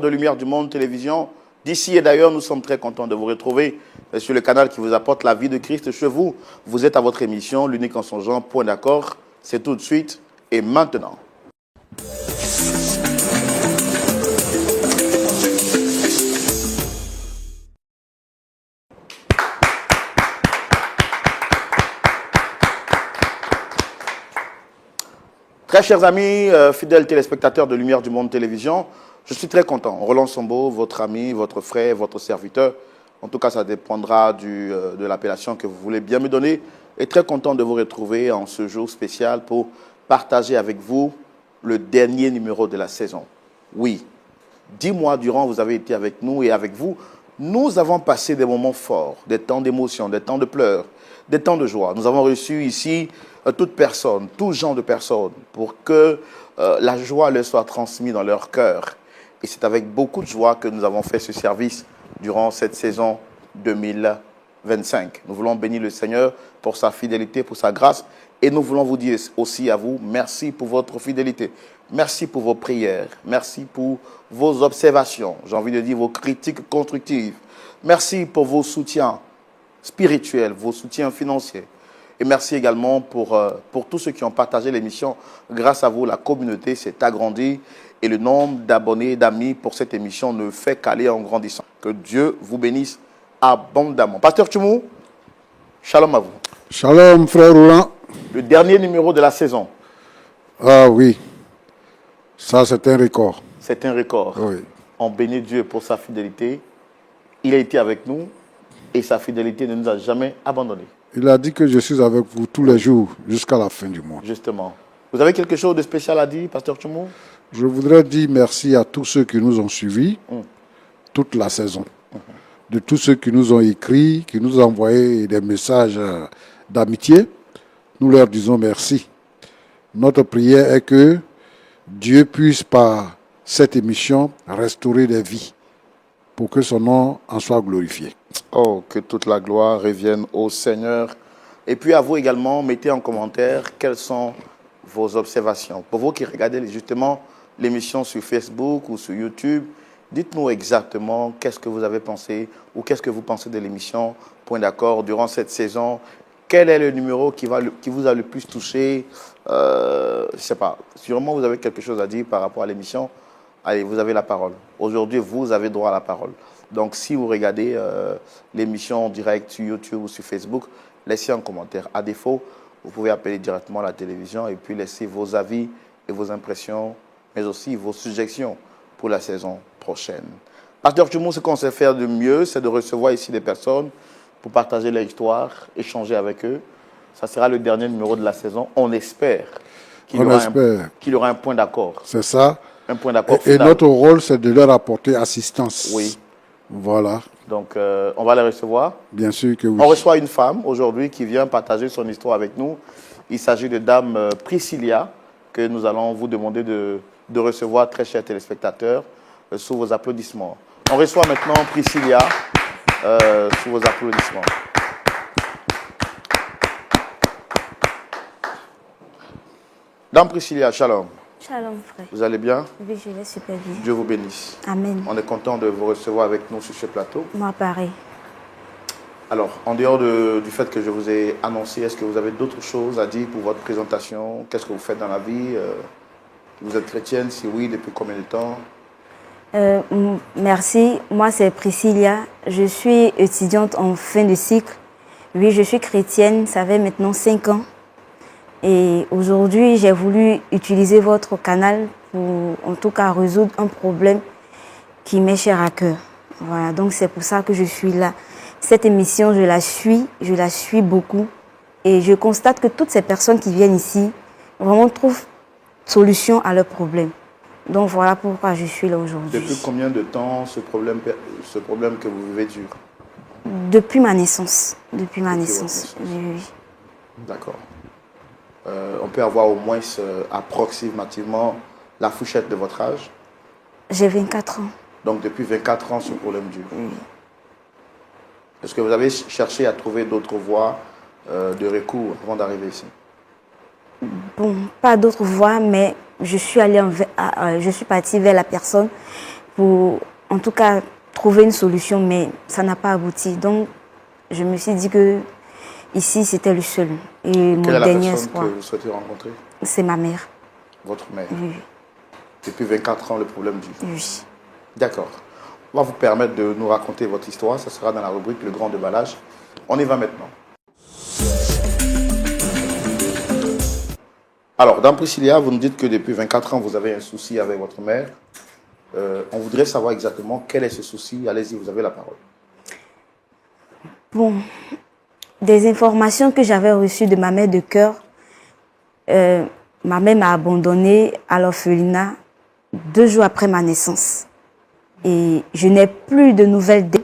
De Lumière du Monde Télévision. D'ici et d'ailleurs, nous sommes très contents de vous retrouver sur le canal qui vous apporte la vie de Christ chez vous. Vous êtes à votre émission, l'unique en son genre, point d'accord. C'est tout de suite et maintenant. Très chers amis, fidèles téléspectateurs de Lumière du Monde Télévision, je suis très content. Roland Sombo, votre ami, votre frère, votre serviteur. En tout cas, ça dépendra de l'appellation que vous voulez bien me donner. Et très content de vous retrouver en ce jour spécial pour partager avec vous le dernier numéro de la saison. Oui, 10 mois durant, vous avez été avec nous et avec vous. Nous avons passé des moments forts, des temps d'émotion, des temps de pleurs, des temps de joie. Nous avons reçu ici toute personne, tout genre de personnes, pour que la joie leur soit transmise dans leur cœur. Et c'est avec beaucoup de joie que nous avons fait ce service durant cette saison 2025. Nous voulons bénir le Seigneur pour sa fidélité, pour sa grâce. Et nous voulons vous dire aussi à vous, merci pour votre fidélité. Merci pour vos prières. Merci pour vos observations. J'ai envie de dire vos critiques constructives. Merci pour vos soutiens spirituels, vos soutiens financiers. Et merci également pour tous ceux qui ont partagé l'émission. Grâce à vous, la communauté s'est agrandie et le nombre d'abonnés et d'amis pour cette émission ne fait qu'aller en grandissant. Que Dieu vous bénisse abondamment. Pasteur Tchoumou, shalom à vous. Shalom, frère Roland. Le dernier numéro de la saison. Ah oui, ça c'est un record. C'est un record. Oui. On bénit Dieu pour sa fidélité. Il a été avec nous et sa fidélité ne nous a jamais abandonnés. Il a dit que je suis avec vous tous les jours jusqu'à la fin du mois. Justement. Vous avez quelque chose de spécial à dire, Pasteur Tchoumou? Je voudrais dire merci à tous ceux qui nous ont suivis toute la saison. De tous ceux qui nous ont écrit, qui nous ont envoyé des messages d'amitié. Nous leur disons merci. Notre prière est que Dieu puisse par cette émission restaurer des vies pour que son nom en soit glorifié. Oh, que toute la gloire revienne au Seigneur. Et puis à vous également, mettez en commentaire quelles sont vos observations. Pour vous qui regardez justement l'émission sur Facebook ou sur YouTube, dites-nous exactement qu'est-ce que vous avez pensé ou qu'est-ce que vous pensez de l'émission, point d'accord, durant cette saison. Quel est le numéro qui vous a le plus touché? Je ne sais pas, sûrement vous avez quelque chose à dire par rapport à l'émission. Allez, vous avez la parole. Aujourd'hui, vous avez droit à la parole. Donc, si vous regardez l'émission en direct sur YouTube ou sur Facebook, laissez un commentaire. À défaut, vous pouvez appeler directement à la télévision et puis laisser vos avis et vos impressions, mais aussi vos suggestions pour la saison prochaine. Pasteur Tchoumou, ce qu'on sait faire de mieux, c'est de recevoir ici des personnes pour partager leur histoire, échanger avec eux. Ça sera le dernier numéro de la saison. On espère qu'il y aura un point d'accord. C'est ça. Un point d'accord final. Et notre rôle, c'est de leur apporter assistance. Oui. Voilà. Donc, on va les recevoir. Bien sûr que oui. On reçoit une femme aujourd'hui qui vient partager son histoire avec nous. Il s'agit de Dame Priscilla, que nous allons vous demander de recevoir, très chers téléspectateurs, sous vos applaudissements. On reçoit maintenant Priscilla sous vos applaudissements. Dame Priscilla, shalom. Shalom, frère. Vous allez bien? Oui, je vais super bien. Dieu vous bénisse. Amen. On est content de vous recevoir avec nous sur ce plateau. Moi, pareil. Alors, en dehors du fait que je vous ai annoncé, est-ce que vous avez d'autres choses à dire pour votre présentation? Qu'est-ce que vous faites dans la vie? Vous êtes chrétienne? Si oui, depuis combien de temps? Merci. Moi, c'est Priscilla. Je suis étudiante en fin de cycle. Oui, je suis chrétienne. Ça fait maintenant 5 ans. Et aujourd'hui, j'ai voulu utiliser votre canal pour, en tout cas, résoudre un problème qui m'est cher à cœur. Voilà, donc c'est pour ça que je suis là. Cette émission, je la suis beaucoup. Et je constate que toutes ces personnes qui viennent ici, vraiment trouvent solution à leurs problèmes. Donc voilà pourquoi je suis là aujourd'hui. Depuis combien de temps ce problème que vous vivez dure? Depuis ma naissance. Depuis ma naissance. Oui. D'accord. On peut avoir au moins approximativement la fourchette de votre âge? J'ai 24 ans. Donc depuis 24 ans, ce problème dure. Oui. Est-ce que vous avez cherché à trouver d'autres voies de recours avant d'arriver ici? Bon, pas d'autres voies, mais je suis partie vers la personne pour, en tout cas, trouver une solution, mais ça n'a pas abouti. Donc, je me suis dit que ici, c'était le seul. Et mon Quelle est la dernier personne espoir, que vous souhaitez rencontrer? c'est ma mère. Votre mère. Oui. Depuis 24 ans, le problème dure. Oui. D'accord. On va vous permettre de nous raconter votre histoire. Ça sera dans la rubrique Le Grand Déballage. On y va maintenant. Alors, dans Priscilla, vous nous dites que depuis 24 ans, vous avez un souci avec votre mère. On voudrait savoir exactement quel est ce souci. Allez-y, vous avez la parole. Bon, des informations que j'avais reçues de ma mère de cœur, ma mère m'a abandonnée à l'orphelinat 2 jours après ma naissance. Et je n'ai plus de nouvelles d'elle.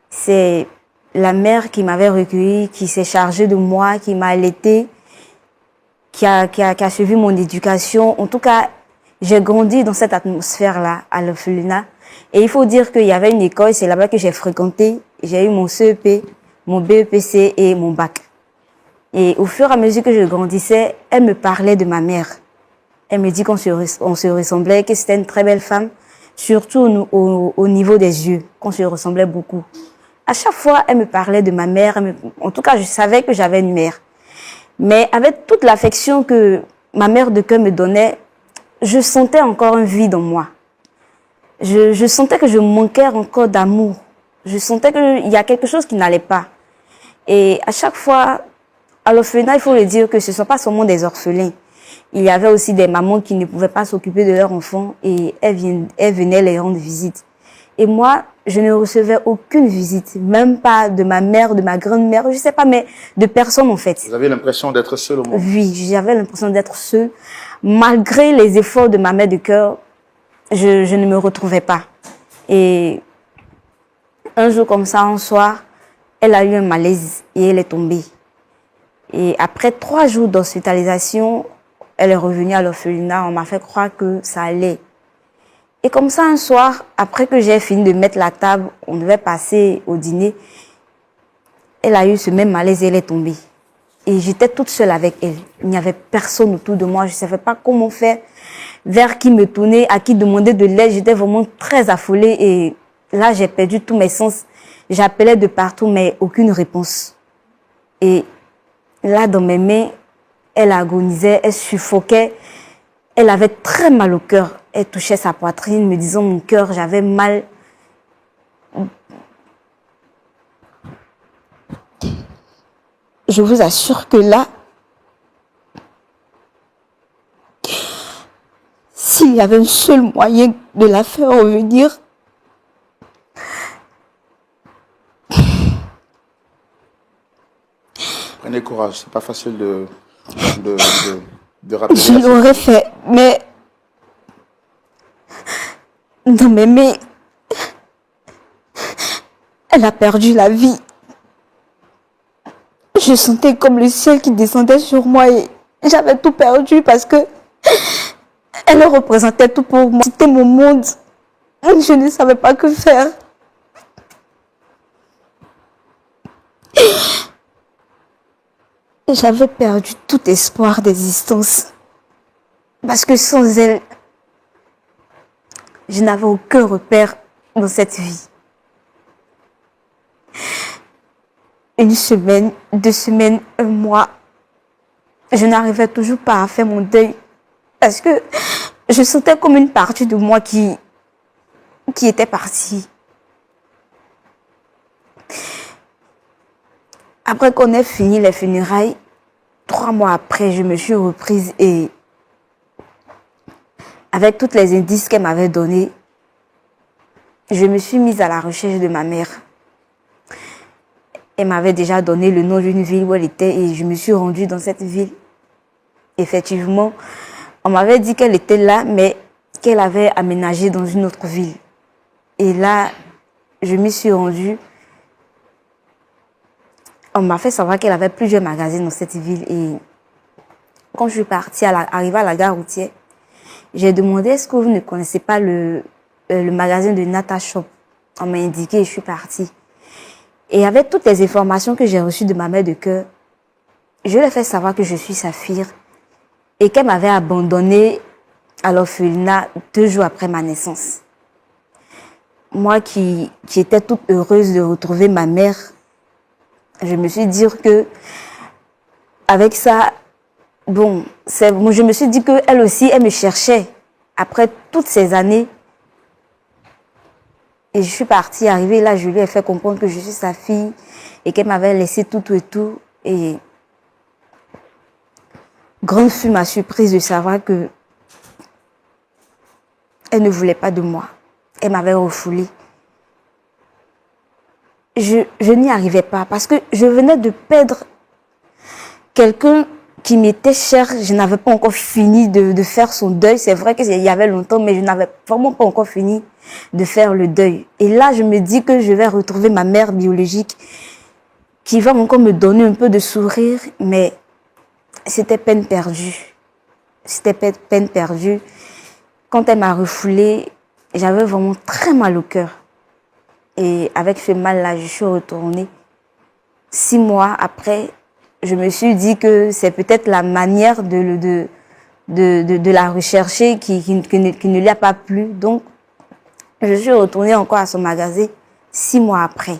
C'est la mère qui m'avait recueillie, qui s'est chargée de moi, qui m'a allaitée, qui a suivi mon éducation. En tout cas, j'ai grandi dans cette atmosphère-là, à l'orphelinat. Et il faut dire qu'il y avait une école, c'est là-bas que j'ai fréquenté. J'ai eu mon CEP, mon BEPC et mon bac. Et au fur et à mesure que je grandissais, elle me parlait de ma mère. Elle me dit qu'on se ressemblait, que c'était une très belle femme, surtout au niveau des yeux, qu'on se ressemblait beaucoup. À chaque fois, elle me parlait de ma mère. En tout cas, je savais que j'avais une mère. Mais avec toute l'affection que ma mère de cœur me donnait, je sentais encore un vide en moi. Je sentais que je manquais encore d'amour. Je sentais qu'il y a quelque chose qui n'allait pas. Et à chaque fois, à l'orphelinat, il faut le dire que ce ne sont pas seulement des orphelins. Il y avait aussi des mamans qui ne pouvaient pas s'occuper de leurs enfants et elles venaient les rendre visite. Et moi, je ne recevais aucune visite, même pas de ma mère, de ma grand-mère, je ne sais pas, mais de personne en fait. Vous avez l'impression d'être seul au monde? Oui, j'avais l'impression d'être seule. Malgré les efforts de ma mère de cœur, je ne me retrouvais pas. Et un jour comme ça, un soir, elle a eu un malaise et elle est tombée. Et après 3 jours d'hospitalisation, elle est revenue à l'orphelinat. On m'a fait croire que ça allait. Et comme ça, un soir, après que j'ai fini de mettre la table, on devait passer au dîner. Elle a eu ce même malaise et elle est tombée. Et j'étais toute seule avec elle. Il n'y avait personne autour de moi. Je ne savais pas comment faire, vers qui me tourner, à qui demander de l'aide. J'étais vraiment très affolée et là, j'ai perdu tous mes sens. J'appelais de partout, mais aucune réponse. Et là, dans mes mains, elle agonisait, elle suffoquait. Elle avait très mal au cœur. Elle touchait sa poitrine, me disant mon cœur, j'avais mal. Je vous assure que là, s'il y avait un seul moyen de la faire revenir, Prenez courage, c'est pas facile de rappeler. je l'aurais fait. Mais dans mes mains, elle a perdu la vie. Je sentais comme le ciel qui descendait sur moi et j'avais tout perdu parce que elle représentait tout pour moi. C'était mon monde. Je ne savais pas que faire. J'avais perdu tout espoir d'existence. Parce que sans elle, je n'avais aucun repère dans cette vie. 1 semaine, 2 semaines, 1 mois, je n'arrivais toujours pas à faire mon deuil. Parce que je sentais comme une partie de moi qui était partie. Après qu'on ait fini les funérailles, 3 mois après, je me suis reprise et avec tous les indices qu'elle m'avait donnés, je me suis mise à la recherche de ma mère. Elle m'avait déjà donné le nom d'une ville où elle était et je me suis rendue dans cette ville. Effectivement, on m'avait dit qu'elle était là, mais qu'elle avait aménagé dans une autre ville. Et là, je m'y suis rendue. On m'a fait savoir qu'elle avait plusieurs magasins dans cette ville. Et quand je suis partie, arrivée à la gare routière, j'ai demandé, est-ce que vous ne connaissez pas le magasin de Nata Shop? On m'a indiqué et je suis partie. Et avec toutes les informations que j'ai reçues de ma mère de cœur, je lui ai fait savoir que je suis sa fille et qu'elle m'avait abandonnée à l'orphelinat 2 jours après ma naissance. moi qui étais toute heureuse de retrouver ma mère, je me suis dit que avec ça, bon, je me suis dit qu'elle aussi, elle me cherchait après toutes ces années. Et je suis partie, arrivée là, je lui ai fait comprendre que je suis sa fille et qu'elle m'avait laissé tout et tout. Et grande fut ma surprise de savoir que elle ne voulait pas de moi. Elle m'avait refoulée. Je n'y arrivais pas parce que je venais de perdre quelqu'un qui m'était cher. Je n'avais pas encore fini de faire son deuil. C'est vrai qu'il y avait longtemps, mais je n'avais vraiment pas encore fini de faire le deuil. Et là, je me dis que je vais retrouver ma mère biologique qui va encore me donner un peu de sourire, mais c'était peine perdue. C'était peine perdue. Quand elle m'a refoulée, j'avais vraiment très mal au cœur. Et avec ce mal-là, je suis retournée. 6 mois après, je me suis dit que c'est peut-être la manière de la rechercher qui ne lui a pas plu. Donc, je suis retournée encore à son magasin 6 mois après.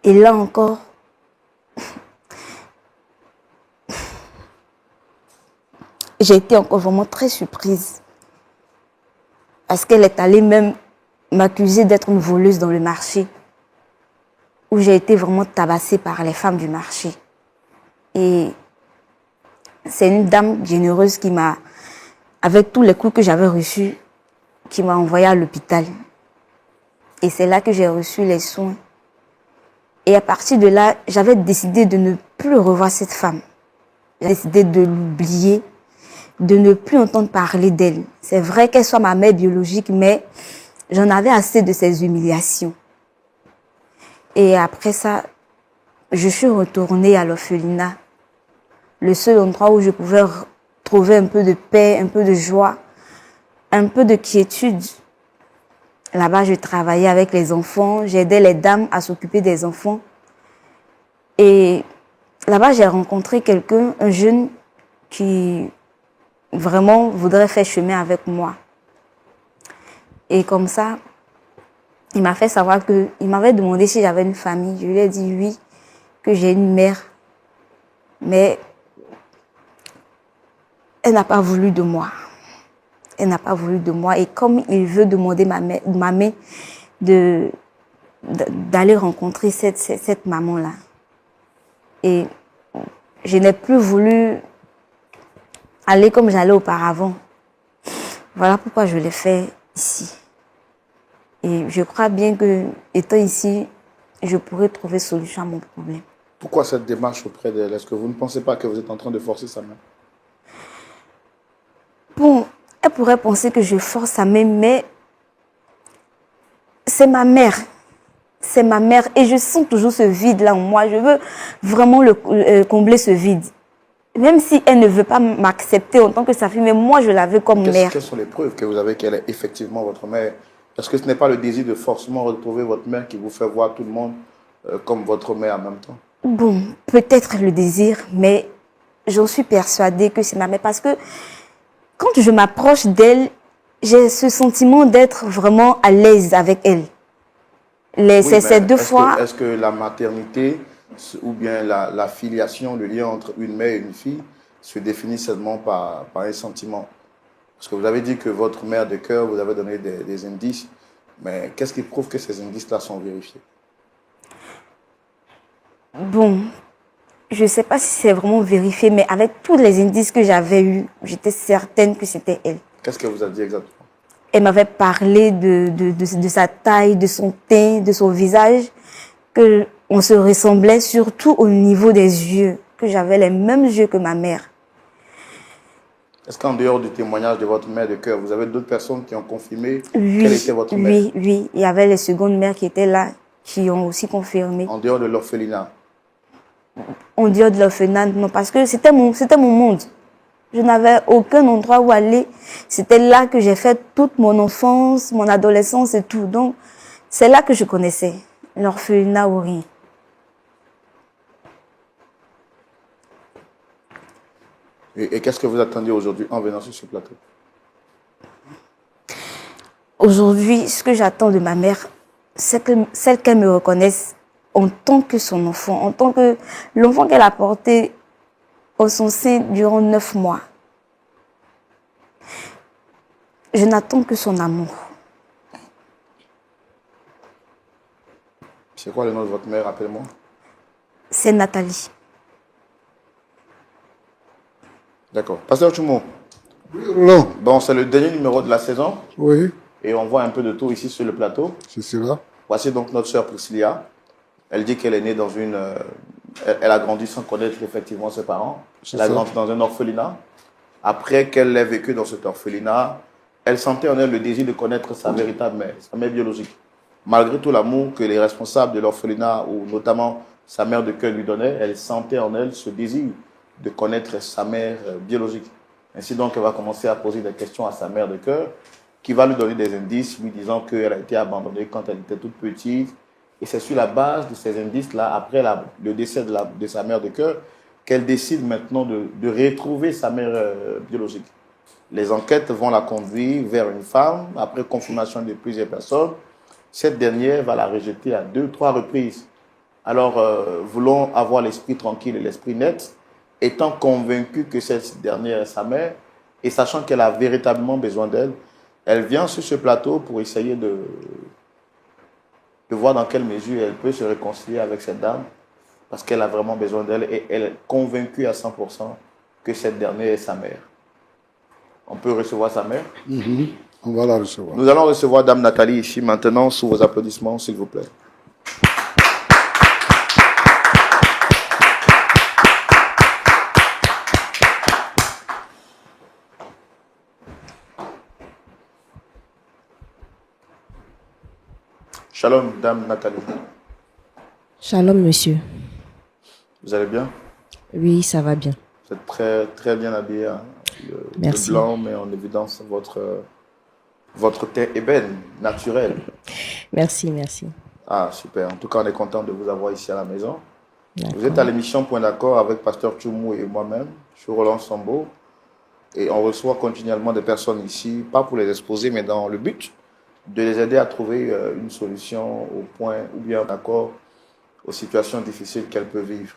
Et là encore, j'ai été encore vraiment très surprise. Parce qu'elle est allée même m'accuser d'être une voleuse dans le marché, où j'ai été vraiment tabassée par les femmes du marché. Et c'est une dame généreuse qui m'a, avec tous les coups que j'avais reçus, qui m'a envoyée à l'hôpital. Et c'est là que j'ai reçu les soins. Et à partir de là, j'avais décidé de ne plus revoir cette femme. J'ai décidé de l'oublier, de ne plus entendre parler d'elle. C'est vrai qu'elle soit ma mère biologique, mais j'en avais assez de ces humiliations. Et après ça, je suis retournée à l'orphelinat. Le seul endroit où je pouvais trouver un peu de paix, un peu de joie, un peu de quiétude. Là-bas, je travaillais avec les enfants, j'aidais les dames à s'occuper des enfants. Et là-bas, j'ai rencontré quelqu'un, un jeune qui vraiment voudrait faire chemin avec moi. Et comme ça, il m'a fait savoir il m'avait demandé si j'avais une famille. Je lui ai dit oui, que j'ai une mère. Mais elle n'a pas voulu de moi. Elle n'a pas voulu de moi. Et comme il veut demander ma main d'aller rencontrer cette maman-là. Et je n'ai plus voulu aller comme j'allais auparavant. Voilà pourquoi je l'ai fait ici. Et je crois bien que, étant ici, je pourrais trouver solution à mon problème. Pourquoi cette démarche auprès d'elle? Est-ce que vous ne pensez pas que vous êtes en train de forcer sa main? Bon, elle pourrait penser que je force sa main, mais c'est ma mère. C'est ma mère. Et je sens toujours ce vide-là en moi. Je veux vraiment combler ce vide. Même si elle ne veut pas m'accepter en tant que sa fille, mais moi, je la veux comme mère. Quelles sont les preuves que vous avez qu'elle est effectivement votre mère? Est-ce que ce n'est pas le désir de forcément retrouver votre mère qui vous fait voir tout le monde comme votre mère en même temps? Bon, peut-être le désir, mais j'en suis persuadée que c'est ma mère. Parce que quand je m'approche d'elle, j'ai ce sentiment d'être vraiment à l'aise avec elle. Ces 2 fois... Est-ce que la maternité ou bien la filiation, le lien entre une mère et une fille, se définit seulement par un sentiment? Parce que vous avez dit que votre mère de cœur, vous avez donné des indices, mais qu'est-ce qui prouve que ces indices-là sont vérifiés? Bon, je ne sais pas si c'est vraiment vérifié, mais avec tous les indices que j'avais eus, j'étais certaine que c'était elle. Qu'est-ce qu'elle vous a dit exactement? Elle m'avait parlé de sa taille, de son teint, de son visage, qu'on se ressemblait surtout au niveau des yeux, que j'avais les mêmes yeux que ma mère. Est-ce qu'en dehors du témoignage de votre mère de cœur, vous avez d'autres personnes qui ont confirmé qu'elle était votre mère? Oui, oui. Il y avait les secondes mères qui étaient là, qui ont aussi confirmé. En dehors de l'orphelinat? En dehors de l'orphelinat, non, parce que c'était mon monde. Je n'avais aucun endroit où aller. C'était là que j'ai fait toute mon enfance, mon adolescence et tout. Donc, c'est là que je connaissais l'orphelinat ou rien. Et qu'est-ce que vous attendez aujourd'hui en venant sur ce plateau? Aujourd'hui, ce que j'attends de ma mère, c'est celle qu'elle me reconnaisse en tant que son enfant, en tant que l'enfant qu'elle a porté au son sein durant 9 mois. Je n'attends que son amour. C'est quoi le nom de votre mère, rappelez-moi? C'est Nathalie. D'accord. Pasteur Choumo, Non. bon, c'est le dernier numéro de la saison Oui, et on voit un peu de tout ici sur le plateau. c'est cela. Voici donc notre sœur Priscilla. Elle dit qu'elle est née dans une... elle a grandi sans connaître effectivement ses parents. Elle a ça. grandi dans un orphelinat. Après qu'elle ait vécu dans cet orphelinat, elle sentait en elle le désir de connaître sa véritable mère, sa mère biologique. Malgré tout l'amour que les responsables de l'orphelinat, ou notamment sa mère de cœur lui donnaient, elle sentait en elle ce désir de connaître sa mère biologique. Ainsi donc, elle va commencer à poser des questions à sa mère de cœur, qui va lui donner des indices, lui disant qu'elle a été abandonnée quand elle était toute petite. Et c'est sur la base de ces indices-là, après le décès de sa mère de cœur, qu'elle décide maintenant de retrouver sa mère biologique. Les enquêtes vont la conduire vers une femme, après confirmation de plusieurs personnes. Cette dernière va la rejeter à 2-3 reprises. Alors, voulant avoir l'esprit tranquille et l'esprit net, étant convaincue que cette dernière est sa mère, et sachant qu'elle a véritablement besoin d'elle, elle vient sur ce plateau pour essayer de voir dans quelle mesure elle peut se réconcilier avec cette dame, parce qu'elle a vraiment besoin d'elle, et elle est convaincue à 100% que cette dernière est sa mère. On peut recevoir sa mère? On va la recevoir. Nous allons recevoir Dame Nathalie ici maintenant, sous vos applaudissements, s'il vous plaît. Shalom, Dame Nathalie. Shalom, monsieur. Vous allez bien? Oui, ça va bien. Vous êtes très, très bien habillé. Hein? Merci. Le blanc met en évidence votre teint ébène, naturel. Merci, merci. Ah, super. En tout cas, on est content de vous avoir ici à la maison. D'accord. Vous êtes à l'émission Point d'accord avec Pasteur Tchoumou et moi-même. Je suis Roland Sambo. Et on reçoit continuellement des personnes ici, pas pour les exposer, mais dans le but de les aider à trouver une solution au point ou bien d'accord aux situations difficiles qu'elles peuvent vivre.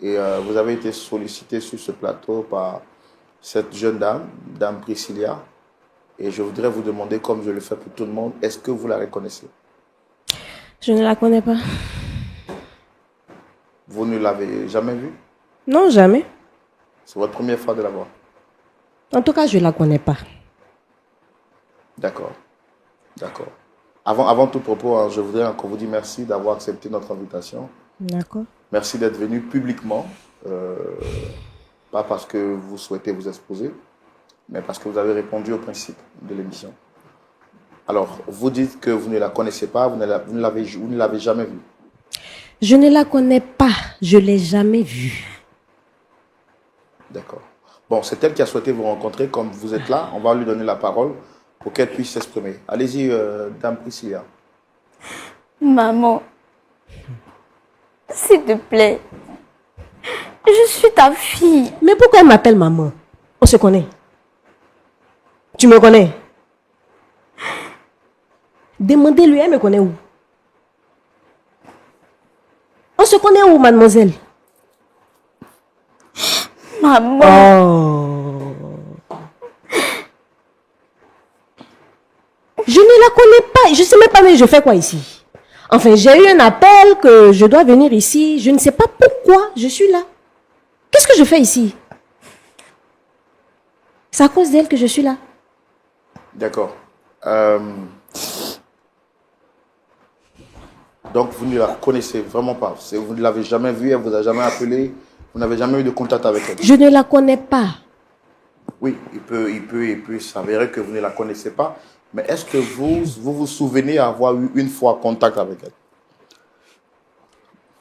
Et vous avez été sollicité sur ce plateau par cette jeune dame, Dame Priscilla. Et je voudrais vous demander, comme je le fais pour tout le monde, est-ce que vous la reconnaissez? Je ne la connais pas. Vous ne l'avez jamais vue? Non, jamais. C'est votre première fois de la voir? En tout cas, je ne la connais pas. D'accord. D'accord. Avant tout propos, hein, je voudrais encore vous dire merci d'avoir accepté notre invitation. D'accord. Merci d'être venu publiquement, pas parce que vous souhaitez vous exposer, mais parce que vous avez répondu au principe de l'émission. Alors, vous dites que vous ne la connaissez pas, vous ne l'avez jamais vue. Je ne la connais pas. Je ne l'ai jamais vue. D'accord. Bon, c'est elle qui a souhaité vous rencontrer. Comme vous êtes là, on va lui donner la parole pour qu'elle puisse s'exprimer. Allez-y, Dame Priscilla. Maman, s'il te plaît, je suis ta fille. Mais pourquoi elle m'appelle maman? On se connaît. Tu me connais? Demandez-lui, elle me connaît où? On se connaît où, mademoiselle? Maman, Oh. Je ne la connais pas. Je ne sais même pas, mais je fais quoi ici? Enfin, j'ai eu un appel que je dois venir ici. Je ne sais pas pourquoi je suis là. Qu'est-ce que je fais ici? C'est à cause d'elle que je suis là. D'accord. Donc, vous ne la connaissez vraiment pas. Vous ne l'avez jamais vue, elle ne vous a jamais appelé, vous n'avez jamais eu de contact avec elle. Je ne la connais pas. Oui, il peut s'avérer que vous ne la connaissez pas, mais est-ce que vous souvenez avoir eu une fois contact avec elle?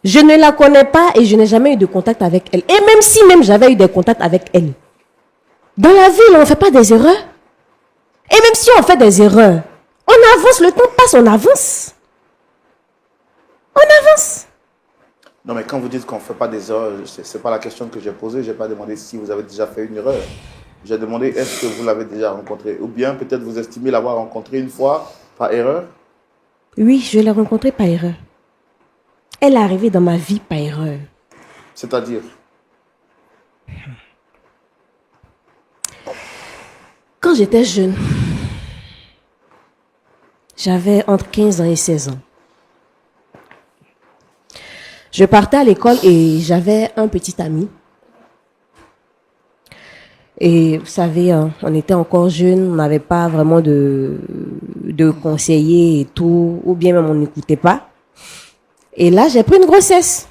Je ne la connais pas et je n'ai jamais eu de contact avec elle. Et même si j'avais eu des contacts avec elle, dans la vie, on ne fait pas des erreurs. Et même si on fait des erreurs, on avance, le temps passe, on avance. On avance. Non, mais quand vous dites qu'on ne fait pas des erreurs, ce n'est pas la question que j'ai posée. Je n'ai pas demandé si vous avez déjà fait une erreur. J'ai demandé est-ce que vous l'avez déjà rencontrée ou bien peut-être vous estimez l'avoir rencontrée une fois par erreur. Oui, je l'ai rencontrée par erreur. Elle est arrivée dans ma vie par erreur. C'est-à-dire, Quand j'étais jeune, j'avais entre 15 ans et 16 ans. Je partais à l'école et j'avais un petit ami. Et vous savez, on était encore jeunes, on n'avait pas vraiment de conseillers et tout, ou bien même on n'écoutait pas. Et là, j'ai pris une grossesse.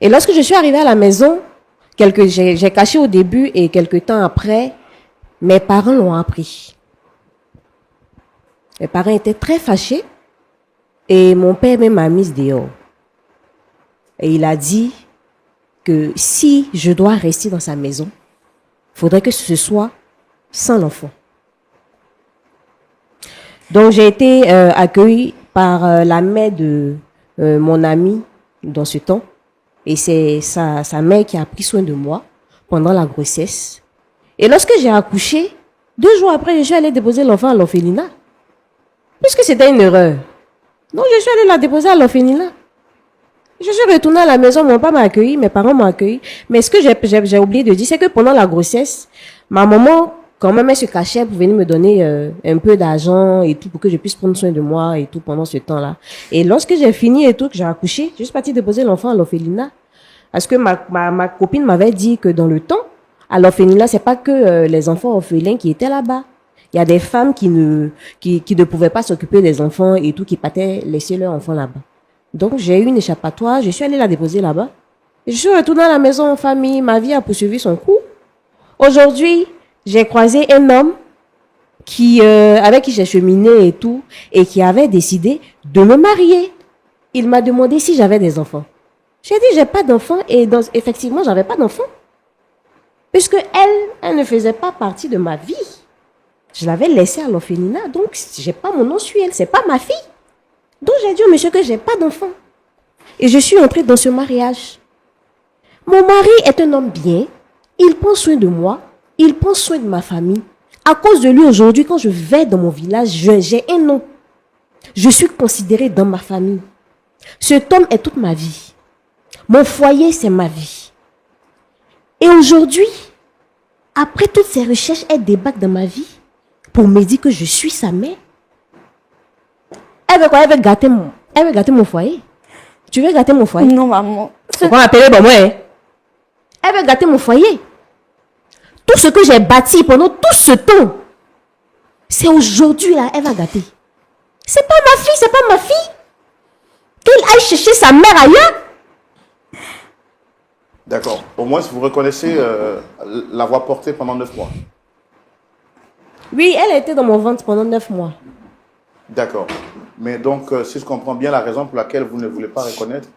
Et lorsque je suis arrivée à la maison, j'ai caché au début et quelques temps après, mes parents l'ont appris. Mes parents étaient très fâchés et mon père même m'a mise dehors. Et il a dit que si je dois rester dans sa maison, il faudrait que ce soit sans l'enfant. Donc j'ai été accueillie par la mère de mon ami dans ce temps. Et c'est sa mère qui a pris soin de moi pendant la grossesse. Et lorsque j'ai accouché, 2 jours après, je suis allée déposer l'enfant à l'orphelinat. Puisque c'était une erreur. Donc je suis allée la déposer à l'orphelinat. Je suis retournée à la maison, mon père m'a accueilli, mes parents m'ont accueilli. Mais ce que j'ai oublié de dire, c'est que pendant la grossesse, ma maman, quand même, elle se cachait pour venir me donner un peu d'argent et tout, pour que je puisse prendre soin de moi et tout pendant ce temps-là. Et lorsque j'ai fini et tout, que j'ai accouché, je suis partie déposer l'enfant à l'orphelinat. Parce que ma copine m'avait dit que dans le temps, à l'orphelinat, c'est pas que les enfants orphelins qui étaient là-bas. Il y a des femmes qui ne pouvaient pas s'occuper des enfants et tout, qui partaient laisser leurs enfants là-bas. Donc, j'ai eu une échappatoire, je suis allée la déposer là-bas. Je suis retournée à la maison en famille, ma vie a poursuivi son cours. Aujourd'hui, j'ai croisé un homme avec qui j'ai cheminé et tout, et qui avait décidé de me marier. Il m'a demandé si j'avais des enfants. J'ai dit, j'ai pas d'enfants, et effectivement, j'avais pas d'enfants. Puisque elle ne faisait pas partie de ma vie. Je l'avais laissée à l'orphelinat, donc j'ai pas mon nom sur elle, c'est pas ma fille. Donc j'ai dit au monsieur que j'ai pas d'enfant. Et je suis entrée dans ce mariage. Mon mari est un homme bien, il prend soin de moi, il prend soin de ma famille. À cause de lui aujourd'hui, quand je vais dans mon village, j'ai un nom. Je suis considérée dans ma famille. Cet homme est toute ma vie. Mon foyer, c'est ma vie. Et aujourd'hui, après toutes ces recherches, elle débarque dans ma vie pour me dire que je suis sa mère. Elle veut quoi? Elle veut gâter mon foyer. Tu veux gâter mon foyer? Non, maman. C'est quoi m'appeler bon moi? Elle veut gâter mon foyer. Tout ce que j'ai bâti pendant tout ce temps, c'est aujourd'hui là, elle va gâter. C'est pas ma fille, c'est pas ma fille. Qu'elle aille chercher sa mère ailleurs. d'accord. Au moins, vous reconnaissez l'avoir portée pendant 9 mois. Oui, elle a été dans mon ventre pendant 9 mois. D'accord. Mais donc, si je comprends bien la raison pour laquelle vous ne voulez pas reconnaître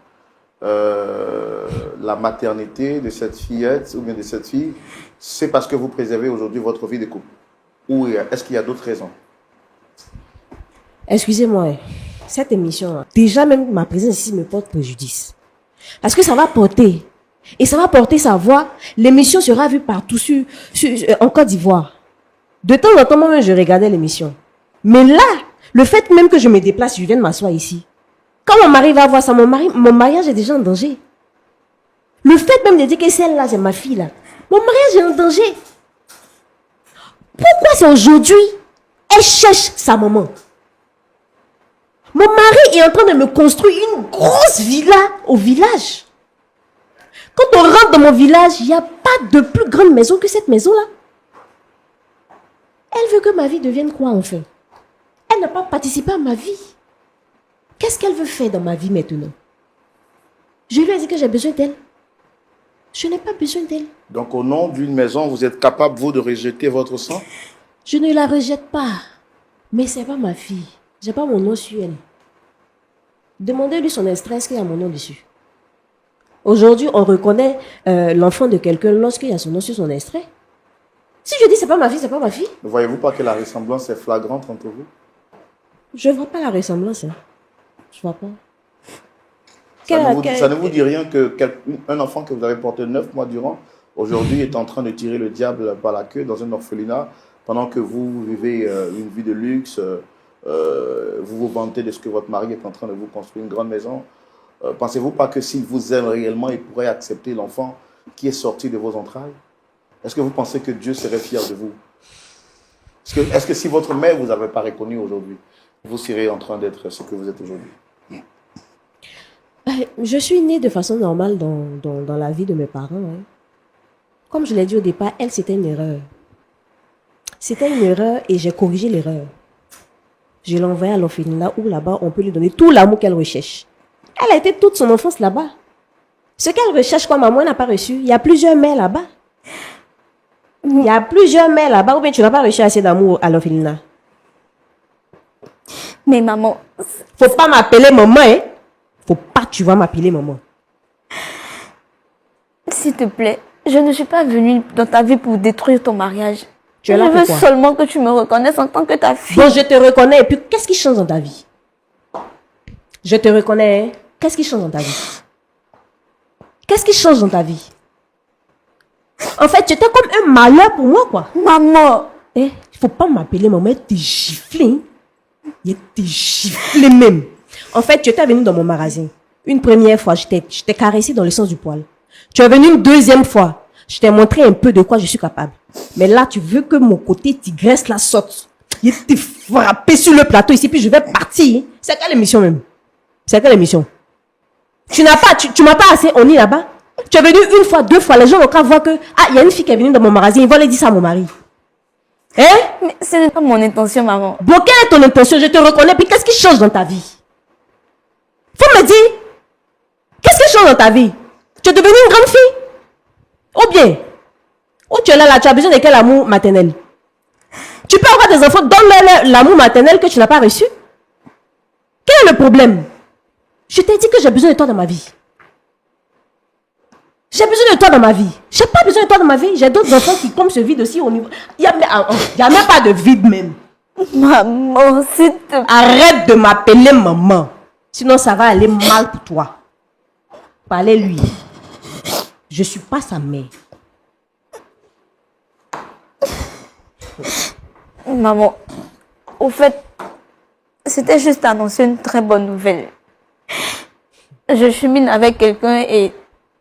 la maternité de cette fillette ou bien de cette fille, c'est parce que vous préservez aujourd'hui votre vie de couple. Ou est-ce qu'il y a d'autres raisons? Excusez-moi, cette émission, déjà même ma présence ici me porte préjudice. Parce que ça va porter, et ça va porter sa voix. L'émission sera vue partout en Côte d'Ivoire. De temps en temps, moi, je regardais l'émission. Mais là, le fait même que je me déplace, je viens de m'asseoir ici. Quand mon mari va voir ça, mon mariage est déjà en danger. Le fait même de dire que celle-là, c'est ma fille, là. Mon mariage est en danger. Pourquoi c'est aujourd'hui, elle cherche sa maman? Mon mari est en train de me construire une grosse villa au village. Quand on rentre dans mon village, il n'y a pas de plus grande maison que cette maison-là. Elle veut que ma vie devienne quoi, enfin? Elle n'a pas participé à ma vie. Qu'est-ce qu'elle veut faire dans ma vie maintenant? Je lui ai dit que j'ai besoin d'elle. Je n'ai pas besoin d'elle. Donc, au nom d'une maison, vous êtes capable, vous, de rejeter votre sang? Je ne la rejette pas. Mais c'est pas ma fille. J'ai pas mon nom sur elle. Demandez-lui son extrait, est-ce qu'il y a mon nom dessus? Aujourd'hui, on reconnaît l'enfant de quelqu'un lorsqu'il y a son nom sur son extrait. Si je dis c'est pas ma fille, c'est pas ma fille. Ne voyez-vous pas que la ressemblance est flagrante entre vous? Je vois pas la ressemblance. Hein. Je vois pas. Ça ne vous dit rien qu'un enfant que vous avez porté 9 mois durant aujourd'hui est en train de tirer le diable par la queue dans un orphelinat pendant que vous vivez une vie de luxe, vous vous vantez de ce que votre mari est en train de vous construire une grande maison. Pensez-vous pas que s'il vous aime réellement, il pourrait accepter l'enfant qui est sorti de vos entrailles? Est-ce que vous pensez que Dieu serait fier de vous? Est-ce que si votre mère ne vous avait pas reconnu aujourd'hui, vous seriez en train d'être ce que vous êtes aujourd'hui? Je suis née de façon normale dans la vie de mes parents. Hein. Comme je l'ai dit au départ, elle, c'était une erreur. C'était une erreur et j'ai corrigé l'erreur. Je l'ai envoyée à l'orphelinat où là-bas, on peut lui donner tout l'amour qu'elle recherche. Elle a été toute son enfance là-bas. Ce qu'elle recherche comme maman, elle n'a pas reçu. Il y a plusieurs mères là-bas. Il y a plusieurs mères là-bas, ou bien tu n'as pas reçu assez d'amour à l'orphelinat. Mais maman... Faut pas m'appeler maman, hein. Faut pas que tu vas m'appeler maman. S'il te plaît, je ne suis pas venue dans ta vie pour détruire ton mariage. Tu es là je veux pourquoi? seulement que tu me reconnaisses en tant que ta fille. Bon, je te reconnais. Et puis, qu'est-ce qui change dans ta vie? Je te reconnais, hein. Qu'est-ce qui change dans ta vie? Qu'est-ce qui change dans ta vie? En fait, tu étais comme un malheur pour moi, quoi. Maman, Il faut pas m'appeler maman, elle t'est giflé. Hein. Elle t'est giflé même. En fait, tu étais venu dans mon magasin. Une première fois, je t'ai caressé dans le sens du poil. Tu es venu une deuxième fois. Je t'ai montré un peu de quoi je suis capable. Mais là, tu veux que mon côté tigresse la sorte. Il t'est frappé sur le plateau ici, puis je vais partir. C'est quelle émission même? C'est quelle émission? Tu m'as pas assez honni là-bas? Tu es venu une fois, deux fois, les gens vont quand voir que, il y a une fille qui est venue dans mon magasin, ils vont aller dire ça à mon mari. Hein? mais ce n'est pas mon intention, maman. Bon, quelle est ton intention? Je te reconnais, puis qu'est-ce qui change dans ta vie? Faut me dire, qu'est-ce qui change dans ta vie? Tu es devenue une grande fille? Ou bien, ou tu es là, tu as besoin de quel amour maternel? Tu peux avoir des enfants, donne-leur l'amour maternel que tu n'as pas reçu. Quel est le problème? Je t'ai dit que j'ai besoin de toi dans ma vie. J'ai besoin de toi dans ma vie. J'ai pas besoin de toi dans ma vie. J'ai d'autres enfants qui comme ce vide aussi au niveau. Il n'y a même pas de vide même. Maman, s'il te plaît. Arrête de m'appeler maman. Sinon ça va aller mal pour toi. Parlez-lui. Je suis pas sa mère. Maman, au fait, c'était juste annoncer une très bonne nouvelle. Je chemine avec quelqu'un et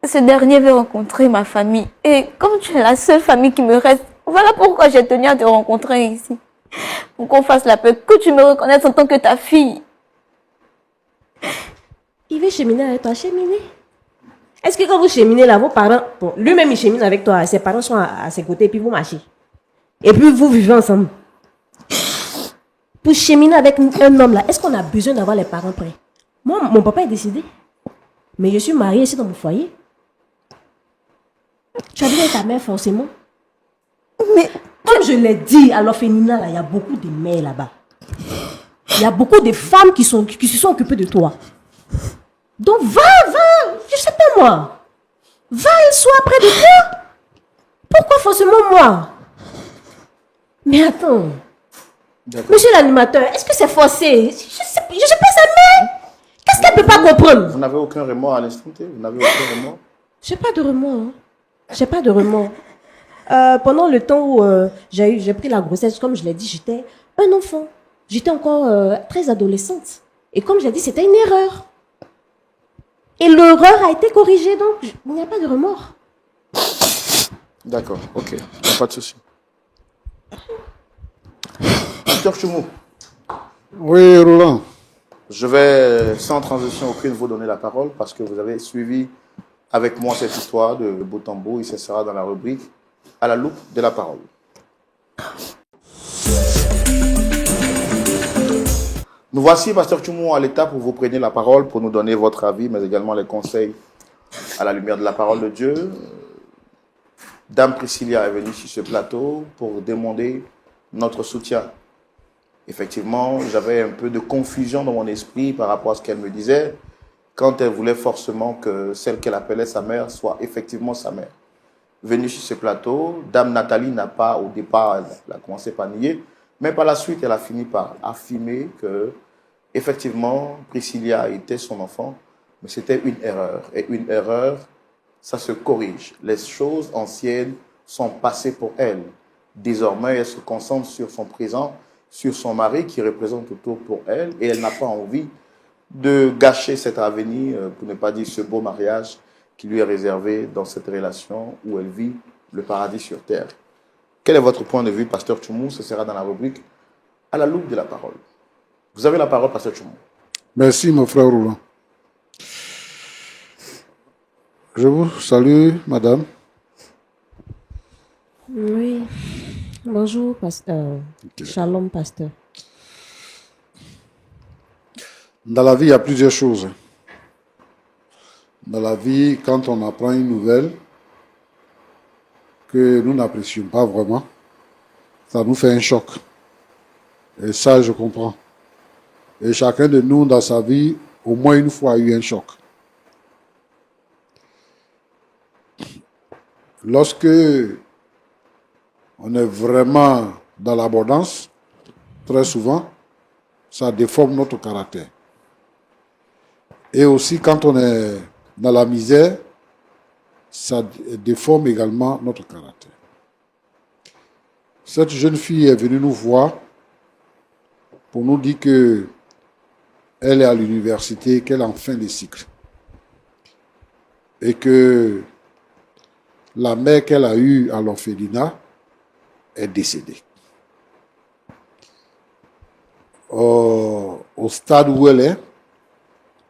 ce dernier veut rencontrer ma famille. Et comme tu es la seule famille qui me reste, voilà pourquoi j'ai tenu à te rencontrer ici. Pour qu'on fasse la paix, que tu me reconnaisses en tant que ta fille. Il veut cheminer avec toi, cheminer. Est-ce que quand vous cheminez là, vos parents, bon, lui-même il chemine avec toi, ses parents sont à ses côtés et puis vous marchez. Et puis vous vivez ensemble. Pour cheminer avec un homme là, est-ce qu'on a besoin d'avoir les parents prêts? Moi, mon papa est décédé. Mais je suis mariée ici dans mon foyer. Tu as besoin de ta mère forcément. Mais comme je l'ai dit à l'orphelinat, là, il y a beaucoup de mères là-bas. Il y a beaucoup de femmes qui se sont occupées de toi. Donc va, je sais pas moi. Va et sois près de toi. Pourquoi forcément moi? Mais attends. Monsieur l'animateur, est-ce que c'est forcé? Je sais pas sa mère. Qu'est-ce qu'elle peut pas comprendre? Vous n'avez aucun remords à l'instant T? Vous n'avez aucun remords? J'ai pas de remords. Hein. J'ai pas de remords. Pendant le temps où j'ai pris la grossesse, comme je l'ai dit, j'étais un enfant. J'étais encore très adolescente. Et comme je l'ai dit, c'était une erreur. Et l'erreur a été corrigée, donc il n'y a pas de remords. D'accord, ok. Il n'y a pas de souci. Docteur Choumou. Oui, Roland. Je vais, sans transition aucune, vous donner la parole parce que vous avez suivi avec moi cette histoire de bout en bout. Et ce sera dans la rubrique à la loupe de la parole. Nous voici, Pasteur Choumou, à l'étape où vous prenez la parole pour nous donner votre avis, mais également les conseils à la lumière de la parole de Dieu. Dame Priscilla est venue sur ce plateau pour demander notre soutien. Effectivement, j'avais un peu de confusion dans mon esprit par rapport à ce qu'elle me disait quand elle voulait forcément que celle qu'elle appelait sa mère soit effectivement sa mère. Venue sur ce plateau, Dame Nathalie n'a pas, au départ, elle a commencé par nier, mais par la suite, elle a fini par affirmer que, effectivement, Priscilla était son enfant, mais c'était une erreur. Et une erreur ça se corrige. Les choses anciennes sont passées pour elle. Désormais, elle se concentre sur son présent, sur son mari qui représente tout pour elle, et elle n'a pas envie de gâcher cet avenir, pour ne pas dire ce beau mariage qui lui est réservé dans cette relation où elle vit le paradis sur terre. Quel est votre point de vue, Pasteur Tchoumou? Ce sera dans la rubrique à la loupe de la parole. Vous avez la parole, Pasteur Tchoumou. Merci, mon frère Roland. Je vous salue, madame. Oui. Bonjour, pasteur. Ok. Shalom, pasteur. Dans la vie, il y a plusieurs choses. Dans la vie, quand on apprend une nouvelle que nous n'apprécions pas vraiment, ça nous fait un choc. Et ça, je comprends. Et chacun de nous, dans sa vie, au moins une fois, a eu un choc. Lorsque on est vraiment dans l'abondance, très souvent, ça déforme notre caractère. Et aussi, quand on est dans la misère, ça déforme également notre caractère. Cette jeune fille est venue nous voir pour nous dire que elle est à l'université, qu'elle est en fin de cycle. Et que la mère qu'elle a eue à l'orphelinat est décédée. Au stade où elle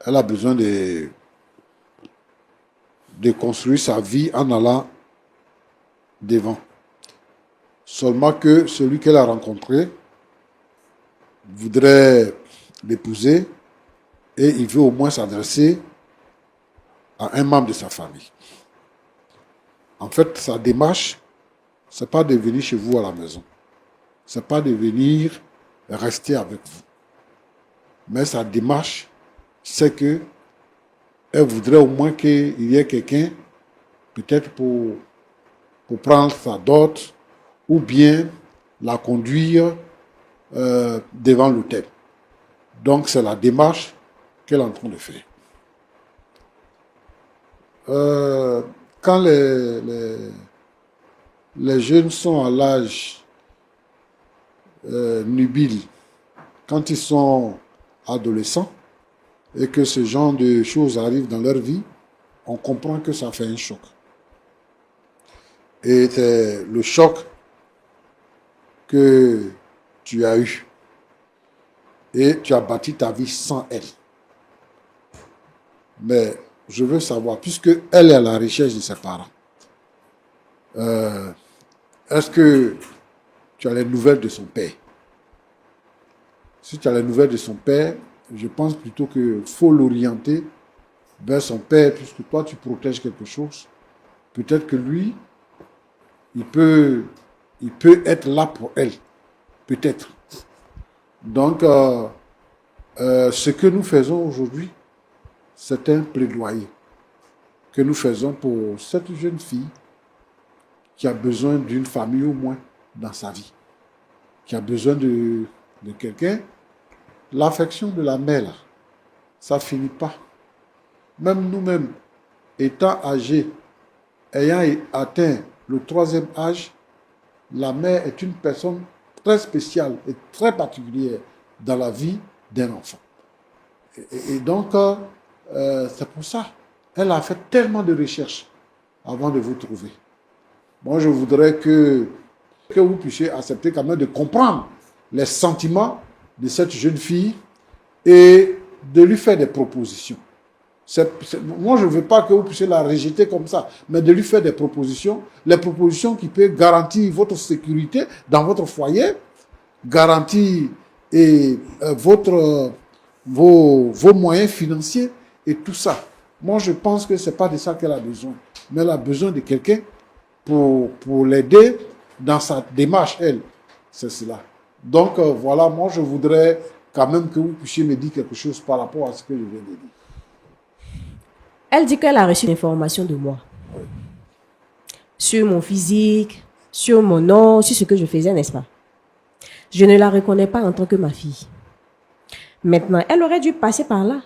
a besoin de construire sa vie en allant devant. Seulement que celui qu'elle a rencontré voudrait l'épouser et il veut au moins s'adresser à un membre de sa famille. En fait, sa démarche, ce n'est pas de venir chez vous à la maison. Ce n'est pas de venir rester avec vous. Mais sa démarche, c'est que elle voudrait au moins qu'il y ait quelqu'un, peut-être pour prendre sa dot, ou bien la conduire devant l'autel. Donc, c'est la démarche qu'elle est en train de faire. Quand les jeunes sont à l'âge nubile, quand ils sont adolescents, et que ce genre de choses arrivent dans leur vie, on comprend que ça fait un choc. Et c'est le choc que tu as eu. Et tu as bâti ta vie sans elle. Mais je veux savoir, puisque elle est à la recherche de ses parents, est-ce que tu as les nouvelles de son père? Si tu as les nouvelles de son père, je pense plutôt qu'il faut l'orienter vers son père, puisque toi, tu protèges quelque chose. Peut-être que lui, il peut être là pour elle. Peut-être. Donc, ce que nous faisons aujourd'hui, c'est un plaidoyer que nous faisons pour cette jeune fille qui a besoin d'une famille au moins dans sa vie, qui a besoin de quelqu'un. L'affection de la mère, là, ça ne finit pas. Même nous-mêmes, étant âgés, ayant atteint le 3e âge, la mère est une personne très spéciale et très particulière dans la vie d'un enfant. Et donc, c'est pour ça. Elle a fait tellement de recherches avant de vous trouver. Moi, je voudrais que vous puissiez accepter quand même de comprendre les sentiments de cette jeune fille et de lui faire des propositions. Moi, je ne veux pas que vous puissiez la rejeter comme ça, mais de lui faire des propositions, les propositions qui peuvent garantir votre sécurité dans votre foyer, garantir vos moyens financiers et tout ça. Moi, je pense que ce n'est pas de ça qu'elle a besoin, mais elle a besoin de quelqu'un pour l'aider dans sa démarche, elle. C'est cela. Donc, voilà, moi, je voudrais quand même que vous puissiez me dire quelque chose par rapport à ce que je viens de dire. Elle dit qu'elle a reçu l'information de moi. Oui. Sur mon physique, sur mon nom, sur ce que je faisais, n'est-ce pas? Je ne la reconnais pas en tant que ma fille. Maintenant, elle aurait dû passer par là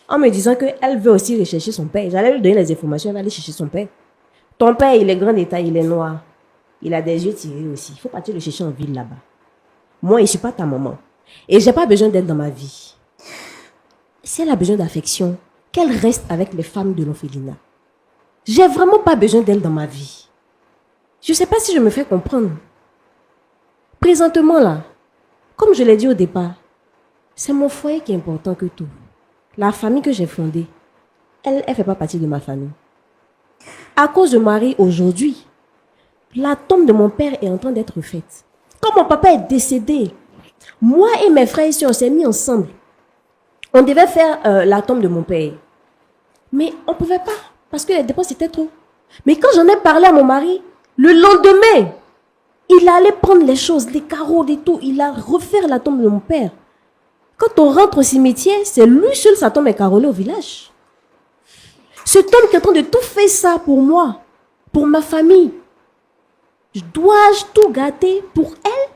en me disant qu'elle veut aussi rechercher son père. J'allais lui donner les informations, elle va aller chercher son père. Ton père, il est grand détail, il est noir. Il a des yeux tirés aussi. Il faut partir le chercher en ville là-bas. Moi, je ne suis pas ta maman. Et je n'ai pas besoin d'elle dans ma vie. Si elle a besoin d'affection, qu'elle reste avec les femmes de l'orphelinat. J'ai vraiment pas besoin d'elle dans ma vie. Je ne sais pas si je me fais comprendre. Présentement là, comme je l'ai dit au départ, c'est mon foyer qui est important que tout. La famille que j'ai fondée, elle ne fait pas partie de ma famille. À cause de Marie, aujourd'hui, la tombe de mon père est en train d'être faite. Quand mon papa est décédé, moi et mes frères et soeurs, on s'est mis ensemble. On devait faire la tombe de mon père. Mais on ne pouvait pas, parce que les dépenses étaient trop. Mais quand j'en ai parlé à mon mari, le lendemain, il allait prendre les choses, les carreaux, les tout. Il a refait la tombe de mon père. Quand on rentre au cimetière, c'est lui seul, sa tombe est carrelée au village. Cet homme qui est en train de tout faire ça pour moi, pour ma famille, dois-je tout gâter pour elle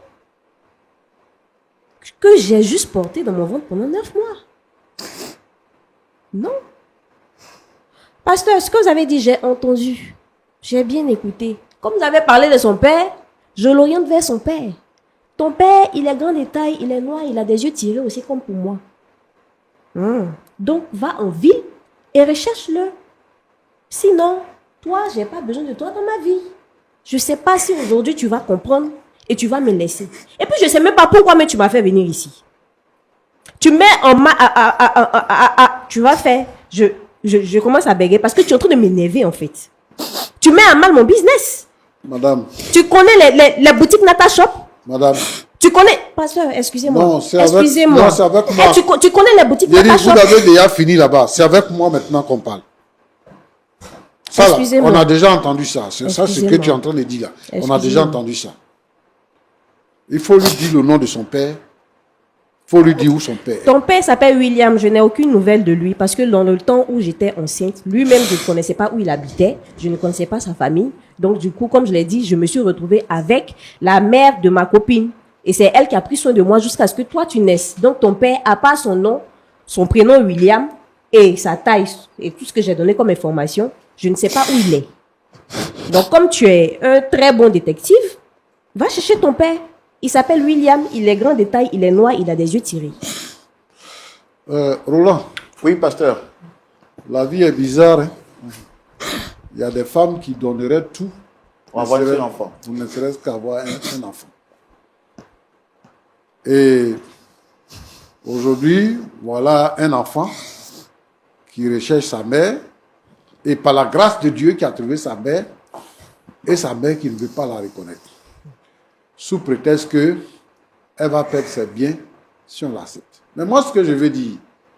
que j'ai juste porté dans mon ventre pendant 9 mois? Non. Pasteur, ce que vous avez dit, j'ai entendu. J'ai bien écouté. Comme vous avez parlé de son père, je l'oriente vers son père. Ton père, il est grand de taille, il est noir, il a des yeux tirés aussi comme pour moi. Donc, va en ville et recherche-le. Sinon, toi, je n'ai pas besoin de toi dans ma vie. Je ne sais pas si aujourd'hui tu vas comprendre et tu vas me laisser. Et puis, je ne sais même pas pourquoi mais tu m'as fait venir ici. Tu mets en tu vas faire... Je commence à bégayer parce que tu es en train de m'énerver en fait. Tu mets à mal mon business. Madame. Tu connais les boutiques Nata Shop? Madame. Tu connais... Pasteur, excusez-moi. Non, c'est excusez-moi. Non, c'est avec moi. Tu connais les boutiques J'ai dit, Nata Shop? vous avez déjà fini là-bas. C'est avec moi maintenant qu'on parle. Ça, là, on a déjà entendu ça. C'est ça ce que tu es en train de dire là. On a déjà entendu ça. Il faut lui dire le nom de son père. Il faut lui dire où son père est. Ton père s'appelle William. Je n'ai aucune nouvelle de lui parce que dans le temps où j'étais enceinte, lui-même, je ne connaissais pas où il habitait. Je ne connaissais pas sa famille. Donc, du coup, comme je l'ai dit, je me suis retrouvée avec la mère de ma copine. Et c'est elle qui a pris soin de moi jusqu'à ce que toi, tu naisses. Donc, ton père, à part son nom, son prénom William et sa taille et tout ce que j'ai donné comme information, je ne sais pas où il est. Donc, comme tu es un très bon détective, va chercher ton père. Il s'appelle William, il est grand de taille, il est noir, il a des yeux tirés. Roland. Oui, pasteur. La vie est bizarre. Hein? Il y a des femmes qui donneraient tout pour avoir un enfant. Vous ne serait-ce qu'avoir un enfant. Et aujourd'hui, voilà un enfant qui recherche sa mère. Et par la grâce de Dieu qui a trouvé sa mère, et sa mère qui ne veut pas la reconnaître. Sous prétexte qu'elle va perdre ses biens si on l'accepte. Mais moi, ce que je veux dire,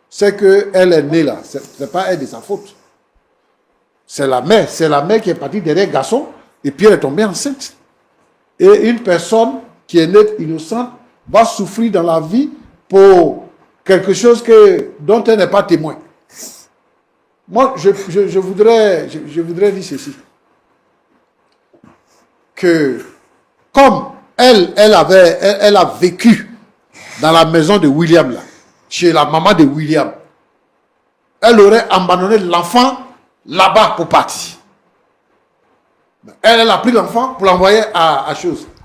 c'est qu'elle est née là. Ce n'est pas elle de sa faute. C'est la mère. C'est la mère qui est partie derrière le garçon et puis elle est tombée enceinte. Et une personne qui est née innocente va souffrir dans la vie pour quelque chose dont elle n'est pas témoin. Moi, je voudrais dire ceci. Que comme elle a vécu dans la maison de William, là, chez la maman de William, elle aurait abandonné l'enfant là-bas pour partir. Elle a pris l'enfant pour l'envoyer à